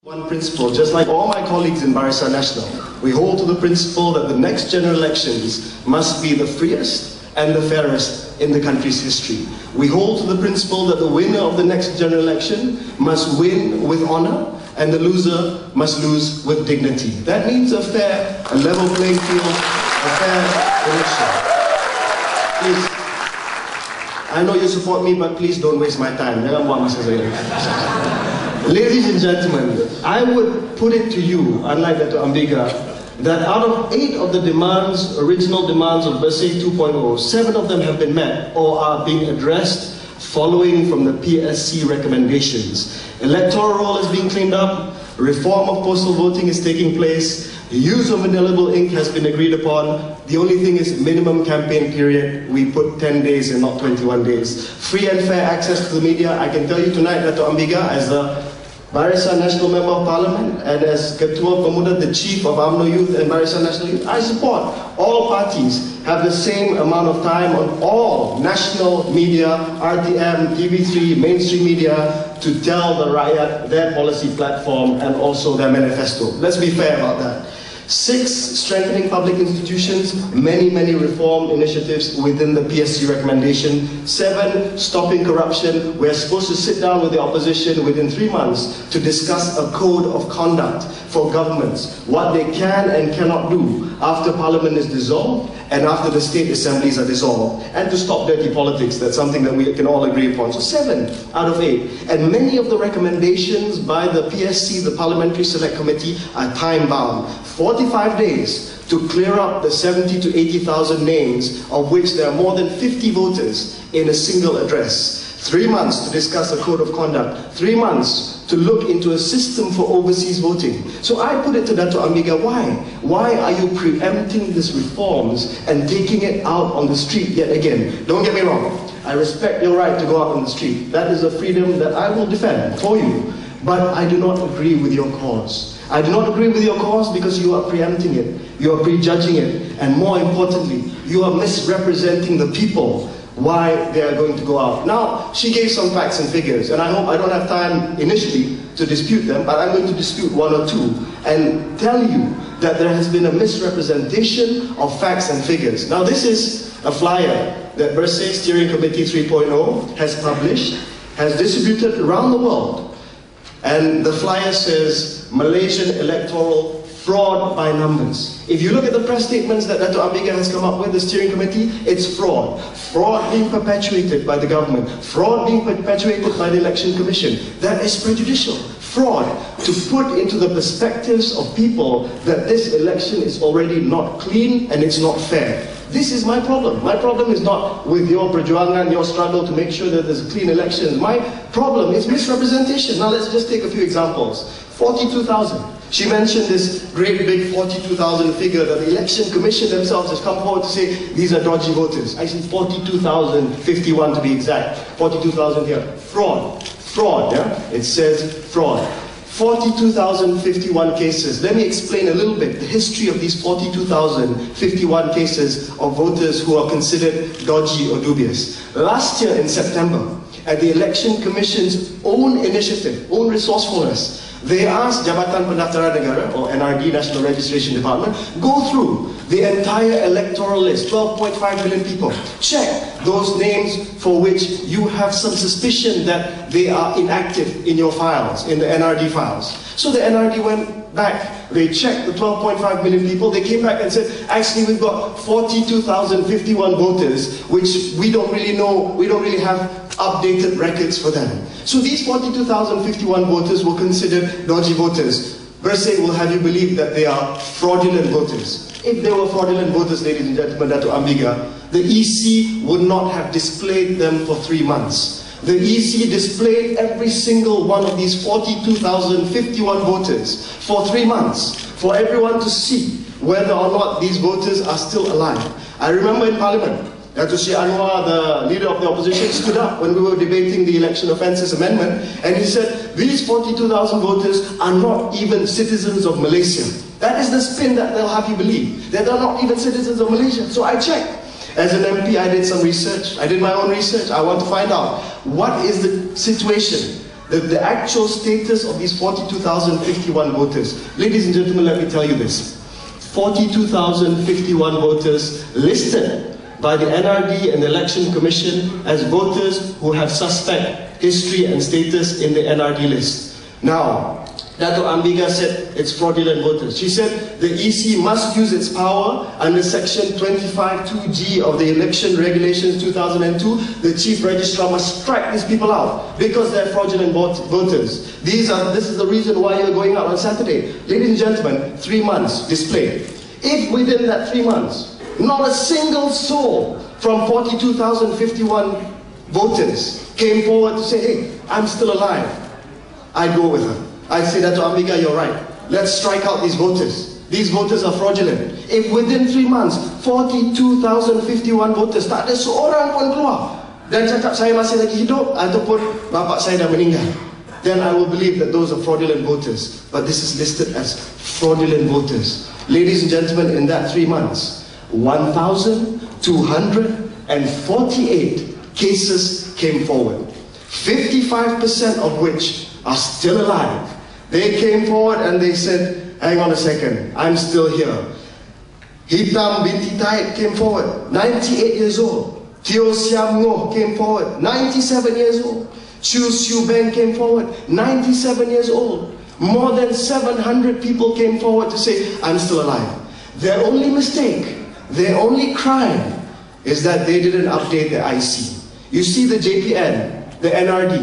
One principle, just like all my colleagues in Barisan Nasional, we hold to the principle that the next general elections must be the freest and the fairest in the country's history. We hold to the principle that the winner of the next general election must win with honor and the loser must lose with dignity. That means a fair and level playing field, a fair election. Please, I know you support me, but please don't waste my time. Jangan buang masa saya. Ladies and gentlemen, I would put it to you, unlike Dato' Ambiga, that out of 8 of the demands, original demands of Bersih 2.0, 7 of them have been met or are being addressed following from the PSC recommendations. Electoral roll is being cleaned up, reform of postal voting is taking place, the use of indelible ink has been agreed upon. The only thing is minimum campaign period. We put 10 days and not 21 days. Free and fair access to the media. I can tell you tonight, Dato' Ambiga, as the Barisan Nasional Member of Parliament and as Ketua Pemuda, the Chief of UMNO Youth and Barisan Nasional Youth, I support all parties have the same amount of time on all national media, RTM, TV3, mainstream media, to tell the rakyat their policy platform and also their manifesto. Let's be fair about that. 6, strengthening public institutions, many reform initiatives within the PSC recommendation. 7, stopping corruption. We're supposed to sit down with the opposition within 3 months to discuss a code of conduct for governments, what they can and cannot do after Parliament is dissolved and after the state assemblies are dissolved, and to stop dirty politics. That's something that we can all agree upon. So 7 out of 8. And many of the recommendations by the PSC, the Parliamentary Select Committee, are time-bound. 45 days to clear up the 70 to 80,000 names, of which there are more than 50 voters in a single address. 3 months to discuss a code of conduct. 3 months to look into a system for overseas voting. So I put it to Dato' Ambiga, why? Why are you preempting these reforms and taking it out on the street yet again? Don't get me wrong. I respect your right to go out on the street. That is a freedom that I will defend for you. But I do not agree with your cause. I do not agree with your cause because you are preempting it, you are prejudging it, and more importantly, you are misrepresenting the people why they are going to go out. Now, she gave some facts and figures, and I hope I don't have time initially to dispute them, but I'm going to dispute 1 or 2 and tell you that there has been a misrepresentation of facts and figures. Now, this is a flyer that Bersih Steering Committee 3.0 has published, has distributed around the world. And the flyer says, Malaysian electoral fraud by numbers. If you look at the press statements that Dato' Ambiga has come up with, the steering committee, it's fraud. Fraud being perpetuated by the government. Fraud being perpetuated by the Election Commission. That is prejudicial. Fraud to put into the perspectives of people that this election is already not clean and it's not fair. This is my problem. My problem is not with your perjuangan, your struggle to make sure that there's clean elections. My problem is misrepresentation. Now let's just take a few examples. 42,000. She mentioned this great big 42,000 figure that the Election Commission themselves has come forward to say these are dodgy voters. I see 42,051 to be exact. 42,000 here. Fraud. Fraud, yeah? It says fraud. 42,051 cases. Let me explain a little bit the history of these 42,051 cases of voters who are considered dodgy or dubious. Last year in September, at the Election Commission's own initiative, own resourcefulness, they asked Jabatan Pendaftaran Negara, or NRD, National Registration Department, go through the entire electoral list, 12.5 million people. Check those names for which you have some suspicion that they are inactive in your files, in the NRD files. So the NRD went back, they checked the 12.5 million people, they came back and said, actually we've got 42,051 voters, which we don't really know, we don't really have updated records for them. So these 42,051 voters were considered dodgy voters. Bersih will have you believe that they are fraudulent voters. If they were fraudulent voters, ladies and gentlemen, Dato' Ambiga, the EC would not have displayed them for 3 months. The EC displayed every single one of these 42,051 voters for 3 months, for everyone to see whether or not these voters are still alive. I remember in Parliament, Dato' Syed Anwar, the leader of the opposition, stood up when we were debating the Election Offences Amendment, and he said, these 42,000 voters are not even citizens of Malaysia. That is the spin that they'll have you believe. They are not even citizens of Malaysia. So I checked. As an MP, I did some research. I did my own research. I want to find out what is the situation the actual status of these 42,051 voters. Ladies and gentlemen, let me tell you this. 42,051 voters listed by the NRD and the Election Commission as voters who have suspect history and status in the NRD list. Now, Dato' Ambiga said it's fraudulent voters. She said the EC must use its power under section 25(2)(g) of the Election Regulations 2002. The Chief Registrar must strike these people out because they're fraudulent voters. This is the reason why you're going out on Saturday. Ladies and gentlemen, 3 months displayed. If within that 3 months, not a single soul from 42,051 voters came forward to say, hey, I'm still alive, I'd go with her. I'd say that to Amiga, you're right. Let's strike out these voters. These voters are fraudulent. If within 3 months, 42,051 voters, tak ada seorang pun keluar dan cakap saya masih lagi hidup ataupun bapak saya dah meninggal, then I will believe that those are fraudulent voters. But this is listed as fraudulent voters. Ladies and gentlemen, in that 3 months, 1,248 cases came forward, 55% of which are still alive. They came forward and they said, hang on a second, I'm still here. Hitam binti Taib came forward, 98 years old. Teo Siam Ngoh came forward, 97 years old. Chu Siu Beng came forward, 97 years old. More than 700 people came forward to say, I'm still alive. Their only mistake, their only crime is that they didn't update their IC. You see the JPN, the NRD,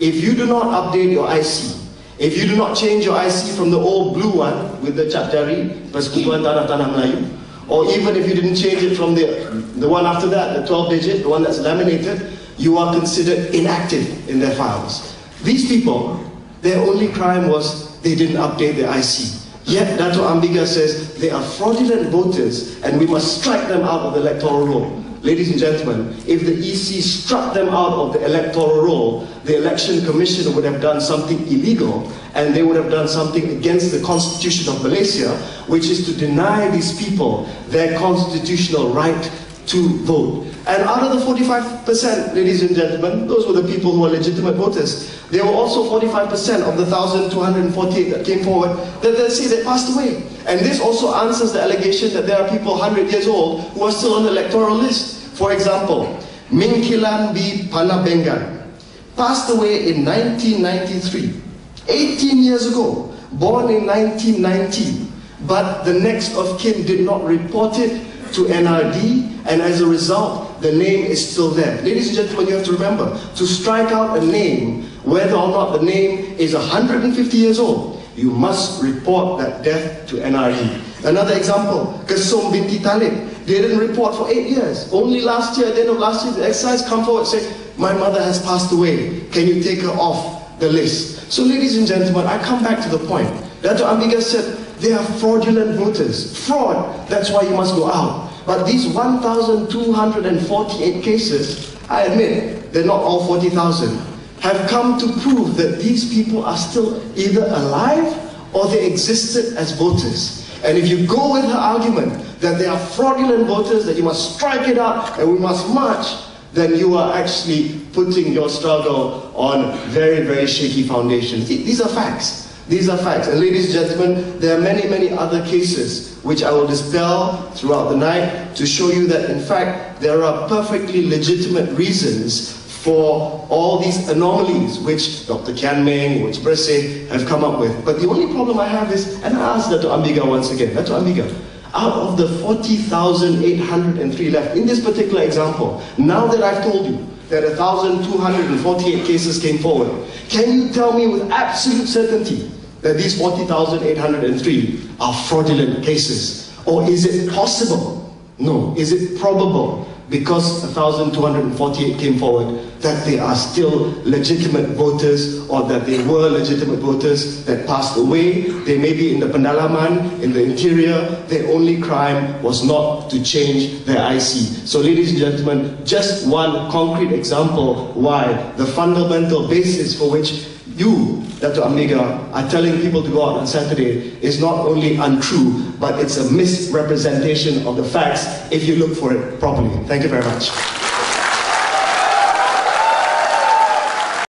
if you do not update your IC, if you do not change your IC from the old blue one with the cap jari, Persekutuan Tanah-Tanah Melayu, or even if you didn't change it from the one after that, the 12-digit, the one that's laminated, you are considered inactive in their files. These people, their only crime was they didn't update their IC. Yet Dato' Ambiga says they are fraudulent voters and we must strike them out of the electoral roll. Ladies and gentlemen, if the EC struck them out of the electoral roll, the Election Commission would have done something illegal and they would have done something against the Constitution of Malaysia, which is to deny these people their constitutional right to vote. And out of the 45%, ladies and gentlemen, those were the people who are legitimate voters. There were also 45% of the 1,248 that came forward that they say they passed away. And this also answers the allegation that there are people 100 years old who are still on the electoral list. For example, Mingkilan B. Panabengan passed away in 1993, 18 years ago, born in 1919, but the next of kin did not report it to NRD, and as a result, the name is still there. Ladies and gentlemen, you have to remember, to strike out a name, whether or not the name is 150 years old, you must report that death to NRD. Another example, Kasum binti Talib, they didn't report for 8 years. Only last year, at the end of last year, the exercise come forward and say, my mother has passed away, can you take her off the list? So ladies and gentlemen, I come back to the point. Dato' Ambiga said, they are fraudulent voters. Fraud, that's why you must go out. But these 1,248 cases, I admit, they're not all 40,000, have come to prove that these people are still either alive or they existed as voters. And if you go with her argument that they are fraudulent voters, that you must strike it out and we must march, then you are actually putting your struggle on very, very shaky foundations. These are facts. These are facts. And ladies and gentlemen, there are many, many other cases which I will dispel throughout the night to show you that in fact there are perfectly legitimate reasons for all these anomalies which Dr. Kian Meng, which Brese have come up with. But the only problem I have is, and I asked Dato' Ambiga once again, Dato' Ambiga, out of the 40,803 left, in this particular example, now that I've told you that 1,248 cases came forward, can you tell me with absolute certainty that these 40,803 are fraudulent cases? Or is it possible? No. Is it probable, because 1,248 came forward, that they are still legitimate voters, or that they were legitimate voters that passed away? They may be in the Pendalaman, in the interior. Their only crime was not to change their IC. So ladies and gentlemen, just one concrete example why the fundamental basis for which you, Dato' Ambiga, are telling people to go out on Saturday is not only untrue, but it's a misrepresentation of the facts if you look for it properly. Thank you very much.